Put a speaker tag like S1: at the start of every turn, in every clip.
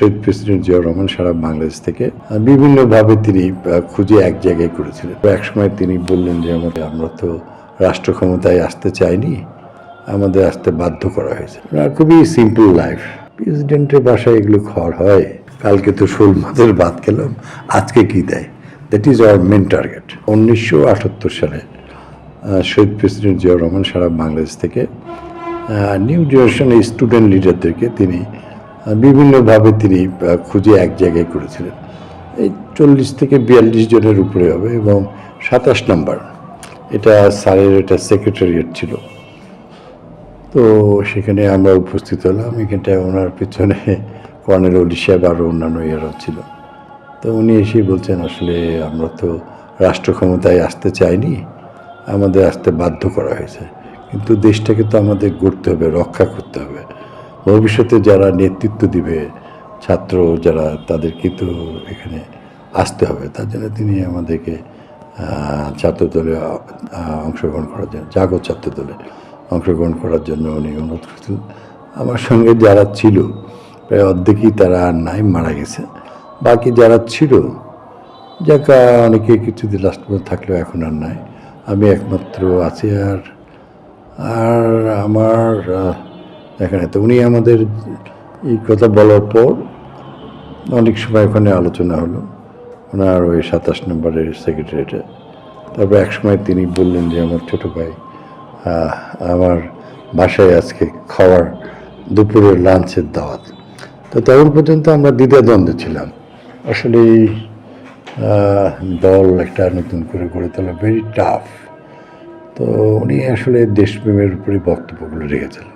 S1: শহীদ president Ziaur Rahman সারা বাংলাদেশ থেকে বিভিন্নভাবে তিনি খুঁজে এক জায়গায় করেছিলেন। একসময় তিনি বললেন যে আমরা তো রাষ্ট্র ক্ষমতায় আসতে চাইনি, আমাদের আসতে বাধ্য করা হয়েছে। খুবই সিম্পল লাইফ। প্রেসিডেন্টের বাসায় এগুলো খাওয়ার হয়। কালকে তো শোল মাছের ভাত খেলাম, আজকে কি দেয়? That is our main target. 1978 সালে শহীদ প্রেসিডেন্ট জিয়াউর রহমান সারা বাংলাদেশ থেকে নিউ জেনারেশনের স্টুডেন্ট লিডারদেরকে তিনি বিভিন্নভাবে তিনি খুঁজে এক জায়গায় করেছিলেন। এই 40 থেকে 42 জনের উপরে হবে এবং 27 নম্বর এটা স্যারের এটা সেক্রেটারিয়েট ছিল। তো সেখানে আমরা উপস্থিত হলাম। এখানটায় ওনার পেছনে কর্নেল অলি সাহেব আরও অন্যান্য ইয়েরাও ছিল। তো উনি এসেই বলছেন, আসলে আমরা তো রাষ্ট্র ক্ষমতায় আসতে চাইনি, আমাদের আসতে বাধ্য করা হয়েছে। কিন্তু দেশটাকে তো আমাদের গড়তে হবে, রক্ষা করতে হবে। ভবিষ্যতে যারা নেতৃত্ব দিবে, ছাত্র যারা, তাদেরকে তো এখানে আসতে হবে। তার জন্য তিনি আমাদেরকে ছাত্রদলে অংশগ্রহণ করার জন্য, জাগো ছাত্রদলে অংশগ্রহণ করার জন্য উনি অনুরোধ করেছিলেন। আমার সঙ্গে যারা ছিল প্রায় অর্ধেকই তারা আর নাই, মারা গেছে। বাকি যারা ছিল, যাকে অনেকে কিছুদিন লাস্ট পর্যন্ত থাকলেও এখন আর নাই, আমি একমাত্র আছি। আর আমার এখানে তো উনি আমাদের এই কথা বলার পর অনেক সময় ওখানে আলোচনা হলো ওনার ওই 27 নম্বরের সেক্রেটারিটা। তারপর একসময় তিনি বললেন যে আমার ছোটো ভাই, আমার বাসায় আজকে খাওয়ার দুপুরের লাঞ্চের দাওয়াত। তো তখন পর্যন্ত আমরা দ্বিধাদ্বন্দ্বে ছিলাম। আসলে দল একটা নতুন করে গড়ে তোলা ভেরি টাফ। তো উনি আসলে দেশপ্রেমের উপরে বক্তব্যগুলো রেখেছিলেন।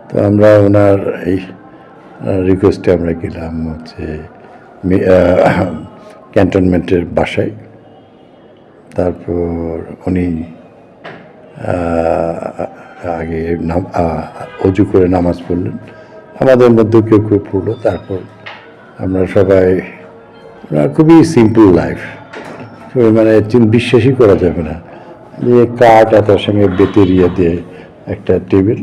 S1: তো আমরা ওনার এই রিকোয়েস্টে আমরা গেলাম হচ্ছে ক্যান্টনমেন্টের বাসায়। তারপর উনি আগে অজু করে নামাজ পড়লেন, আমাদের মধ্যে কেউ কেউ পড়লো। তারপর আমরা সবাই, খুবই সিম্পল লাইফ, মানে বিশ্বাসই করা যাবে না যে কাঠ তার সঙ্গে বেতেরিয়া দিয়ে একটা টেবিল,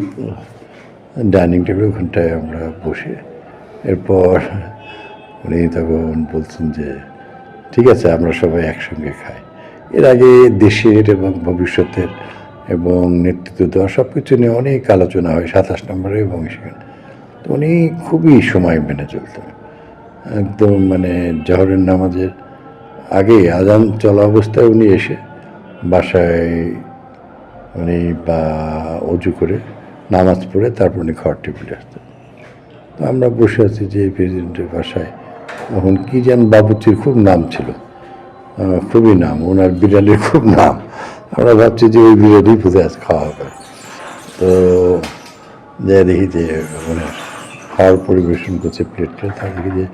S1: ডাইনিং টেবিল, ওখানটায় আমরা বসে। এরপর উনি তখন বলছেন যে ঠিক আছে, আমরা সবাই একসঙ্গে খাই। এর আগে দেশের এবং ভবিষ্যতের এবং নেতৃত্ব দেওয়া সব কিছু নিয়ে অনেক আলোচনা হয় 27 নম্বরে এবং সেখানে। তো উনি খুবই সময় মেনে চলতেন একদম। মানে জহরের নামাজের আগে আজান চলা অবস্থায় উনি এসে বাসায় উনি বা অজু করে নামাজ পড়ে তারপর উনি খাওয়ার টেবিলে আসতেন। তো আমরা বসে আছি যে প্রেসিডেন্টের বাসায়, তখন কী যেন বাবুর্চির খুব নাম ছিল, খুবই নাম, ওনার বিরিয়ানির খুব নাম। আমরা ভাবছি যে ওই বিরিয়ানি বোধহয় আজ খাওয়া হবে। তো যাই দেখি যে ওনার খাওয়ার পরিবেশন করছে প্লেটটা, তার দেখি যে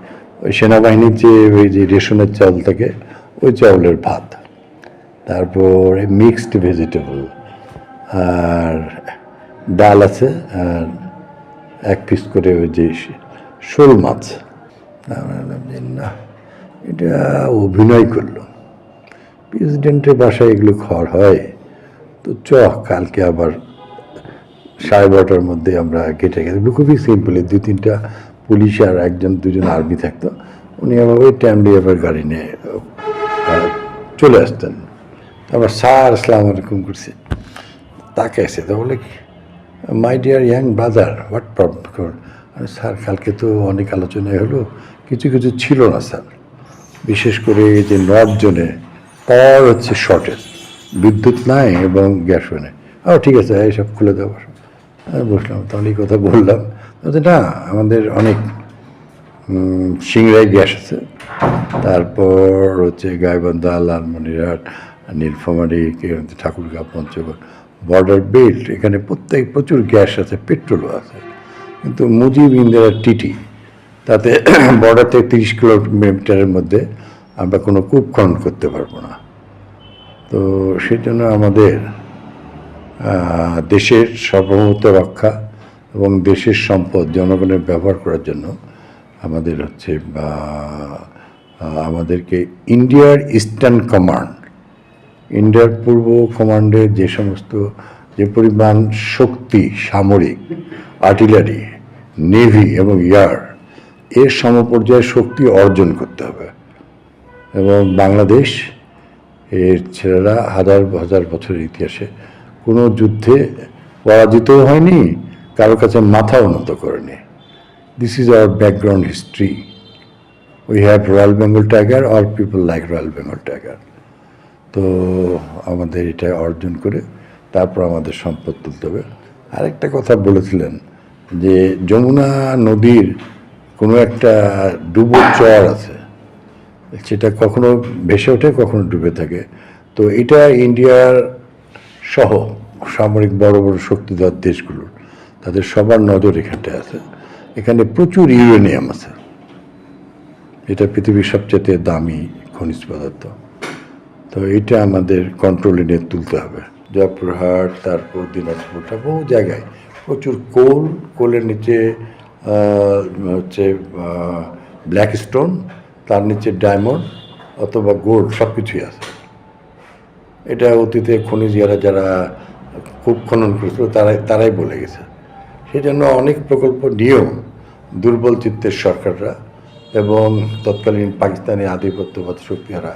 S1: ওই সেনাবাহিনীর যে ওই যে রেশনের চাউল থাকে, ওই চাউলের ভাত, তারপর মিক্সড ভেজিটেবল, আর ডাল আছে, আর এক পিস করে ওই যে শোল মাছ। না, এটা অভিনয় করলো। প্রেসিডেন্টের বাসায় এগুলো খাওয়ার হয়? তো কালকে আবার 12:30টার মধ্যে আমরা গেটে গেছি। খুবই সিম্পলি 2-3টা পুলিশ আর 1-2জন আর্মি থাকতো। উনি আবার ওই টাইমলি আবার গাড়ি নিয়ে চলে আসতেন। তারপর স্যার আসসালামু আলাইকুম করছে, তাকাইছে। তো বলে কি, my dear young brother, what problem? Sir কালকে তো অনেক আলোচনায় হলো, কিছু কিছু ছিল না স্যার। বিশেষ করে এই যে নর্থ জোনে পাওয়ার হচ্ছে শর্টেজ, বিদ্যুৎ নাই এবং গ্যাসও নেই। ঠিক আছে, এইসব খুলে দেওয়া। বসলাম, তাহলে এই কথা বললাম না, আমাদের অনেক সিংড়ায় গ্যাস আছে, তারপর হচ্ছে গাইবান্ধা, লালমনিরহাট, নীলফামারী, ঠাকুরগাঁও, পঞ্চগড়, বর্ডার বেল্ট, এখানে প্রচুর গ্যাস আছে, পেট্রোলও আছে। কিন্তু মুজিব ইন্দিরা টিটি, তাতে বর্ডার থেকে 30 কিলোমিটারের মধ্যে আমরা কোনো কূপ খনন করতে পারবো না। তো সেই জন্য আমাদের দেশের সার্বভৌমত্ব রক্ষা এবং দেশের সম্পদ জনগণের ব্যবহার করার জন্য আমাদের হচ্ছে আমাদেরকে ইন্ডিয়ার ইস্টার্ন কমান্ড, ইন্ডিয়ার পূর্ব কমান্ডের যে পরিমাণ শক্তি, সামরিক, আর্টিলারি, নেভি এবং এয়ার, এর সমপর্যায়ের শক্তি অর্জন করতে হবে। এবং বাংলাদেশ এর ছেলেরা হাজার হাজার বছরের ইতিহাসে কোনো যুদ্ধে পরাজিতও হয়নি, কারো কাছে মাথা উন্নত করেনি। This is our background history. We have royal Bengal tiger, all people like royal Bengal tiger. তো আমাদের এটা অর্জন করে তারপর আমাদের সম্পদ তুলতে হবে। আরেকটা কথা বলেছিলেন যে যমুনা নদীর কোনো একটা ডুবো চর আছে, সেটা কখনো ভেসে ওঠে, কখনো ডুবে থাকে। তো এটা ইন্ডিয়ার সহ সামরিক বড় বড় শক্তিধর দেশগুলোর, তাদের সবার নজর এখানটায় আছে। এখানে প্রচুর ইউরেনিয়াম আছে, এটা পৃথিবীর সবচেয়ে দামি খনিজ পদার্থ। তো এটা আমাদের কন্ট্রোলে নিয়ে তুলতে হবে। জয়পুরহাট, তারপর দিনাজপুরটা, বহু জায়গায় প্রচুর কোলের নিচে হচ্ছে ব্ল্যাক স্টোন, তার নিচে ডায়মন্ড অথবা গোল্ড, সব কিছুই আছে। এটা অতীতে খনিজিয়ারা যারা খুব খনন করেছিল তারাই বলে গেছে। সেই জন্য অনেক প্রকল্প নিয়েও দুর্বল চিত্তের সরকাররা এবং তৎকালীন পাকিস্তানি আধিপত্যবাদ শক্তিরা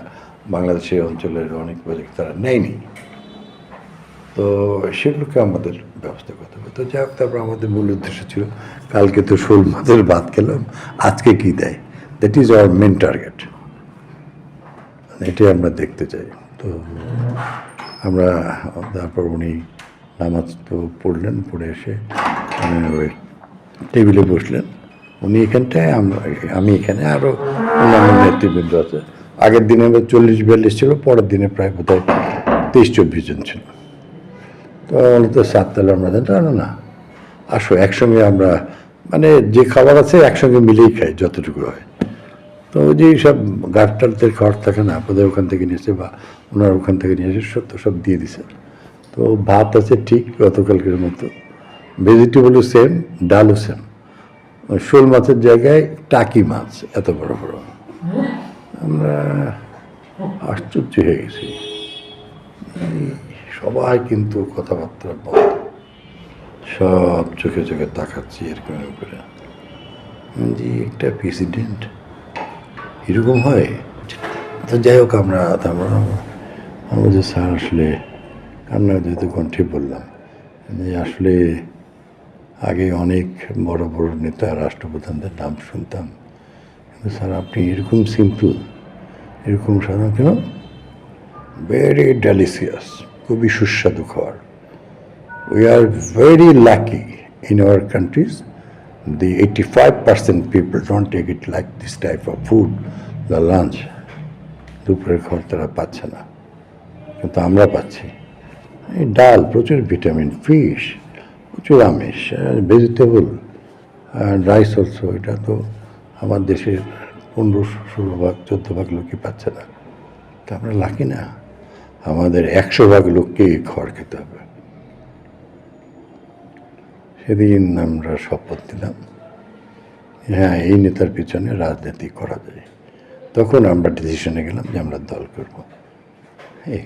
S1: বাংলাদেশের অঞ্চলের অনেক প্রজেক্ট তারা নেয়নি। তো সেগুলোকে আমাদের ব্যবস্থা করতে হবে। তো যাই হোক, তারপর আমাদের মূল উদ্দেশ্য ছিল কালকে তো শোল মাছের ভাত খেলাম, আজকে কি দেয়, that is our main target. এটাই আমরা দেখতে চাই। তো আমরা তারপর উনি নামাজ তো পড়লেন, পড়ে এসে ওই টেবিলে বসলেন। উনি এখানটায়, আমি এখানে, আরও অন্যান্য নেতৃবৃন্দ আছে। আগের দিনে 40-42 ছিল, পরের দিনে প্রায় বোধহয় 23-24 জন ছিল। তো বলে তো সাত তাহলে আমরা না আসো একসঙ্গে আমরা, মানে যে খাবার আছে একসঙ্গে মিলেই খাই যতটুকু হয়। তো ওই যে সব গাড়টালদের খাবার থাকে না, আপনাদের ওখান থেকে নিয়ে এসে বা ওনার ওখান থেকে নিয়ে এসে সব দিয়ে দিছে। তো ভাত আছে ঠিক গতকালকের মতো, ভেজিটেবলও সেম, ডালও সেম। শোল মাছের জায়গায় টাকি মাছ এত বড় বড়। আমরা আশ্চর্য হয়ে গেছি। সবাই কিন্তু কথাবার্তা বন্ধ, সব চোখে চোখে তাকাচ্ছি এরকম করে। যে একটা প্রেসিডেন্ট এরকম হয়। তো যাই হোক, আমরা যে স্যার আসলে কান্না যেহেতু কণ্ঠে বললাম যে আসলে আগে অনেক বড় বড় নেতা রাষ্ট্রপ্রধানদের নাম শুনতাম, কিন্তু স্যার আপনি এরকম সিম্পল, এরকম সাধারণ কেন, ভেরি ডেলিসিয়াস, খুবই সুস্বাদু খাবার। We are very lucky in our countries. The 85% people don't take it like this type of food, the lunch. দুপুরের খাবার তারা পাচ্ছে না, কিন্তু আমরা পাচ্ছি। এই ডাল, প্রচুর ভিটামিন, ফিশ, প্রচুর আমিষ, ভেজিটেবল, রাইস অলসো। এটা তো আমার দেশের 15-16 ভাগ 14 ভাগ লোকই পাচ্ছে না। তা আমরা লাকি না? আমাদের 100 ভাগ লোককে খাবার খেতে হবে। সেদিন আমরা শপথ দিলাম, হ্যাঁ এই নেতার পিছনে রাজনীতি করা যায়। তখন আমরা ডিসিশনে গেলাম যে আমরা দল করব। এই